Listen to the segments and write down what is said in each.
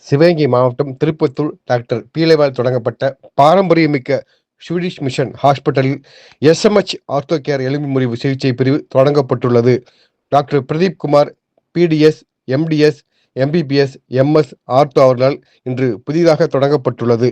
சிவகங்கை மாவட்டம் திருப்பத்தூர் டாக்டர் பீலைவால் தொடங்கப்பட்ட பாரம்பரியமிக்க ஸ்வீடிஷ் மிஷன் ஹாஸ்பிட்டலில் எஸ்எம்ஹெச் ஆர்த்தோ கேர் எலும்பு முறிவு சிகிச்சை பிரிவு தொடங்கப்பட்டுள்ளது. Doctor Pradeep Kumar, BDS, MDS, MBBS, MS ortho அவர்களால் இன்று புதிதாக தொடங்கப்பட்டுள்ளது.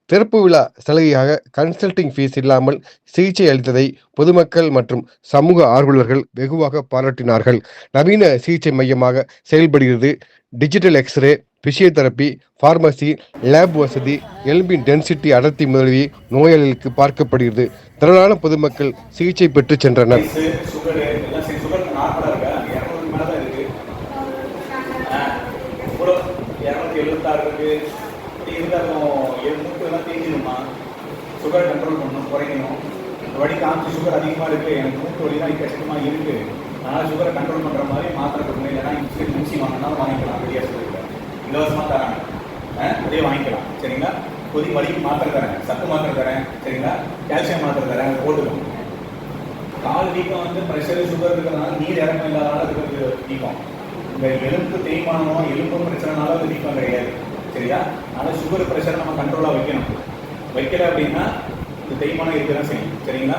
திறப்பு விழா சலுகையாக கன்சல்டிங் ஃபீஸ் இல்லாமல் சிகிச்சை அளித்ததை பொதுமக்கள் மற்றும் சமூக ஆர்வலர்கள் வெகுவாக பாராட்டினார்கள். நவீன சிகிச்சை மையமாக செயல்படுகிறது. Digital X-ray, physiotherapy, pharmacy, lab வசதி, எலும்பின் டென்சிட்டி அடர்த்தி முதலிய நோயாளிகளுக்கு பார்க்கப்படுகிறது. திரளான பொதுமக்கள் சிகிச்சை பெற்று சென்றனர். சுகர் கண்ட்ரோல் பண்ணணும், குறைக்கணும். வழி காமிச்சு சுகர் அதிகமாக இருக்குது, எனக்கு மூட்டு வலி தான் கஷ்டமாக இருக்குது, அதனால் சுகரை கண்ட்ரோல் பண்ணுற மாதிரி மாத்திரை கொடுக்கணும். இல்லைன்னா இன்சி வாங்கினா வாங்கிக்கலாம், வெளியே சொல்லியிருக்கேன். இலவசமாக தராங்க, அதே வாங்கிக்கலாம். சரிங்களா? கொதி வலிக்கு மாத்திரை தரேன், சத்து மாத்திரை தரேன். சரிங்களா? கால்சியம் மாத்திரை தரேன், போட்டுக்கணும். கால் வீக்கம் வந்து ப்ரெஷரு சுகர் இருக்கிறதுனால நீர் இறக்கம் இல்லாதனால இருக்கிறது வீக்கம். இந்த எலும்பு தேய்மானமோ எலும்பு பிரச்சனைனால அது வீக்கம் கிடையாது. சரியா? அதனால் சுகர் ப்ரெஷரை நம்ம கண்ட்ரோலாக வைக்கணும். வைக்கல அப்படின்னா இந்த தேய்மானம் இருக்க தான் செய்யும். சரிங்களா?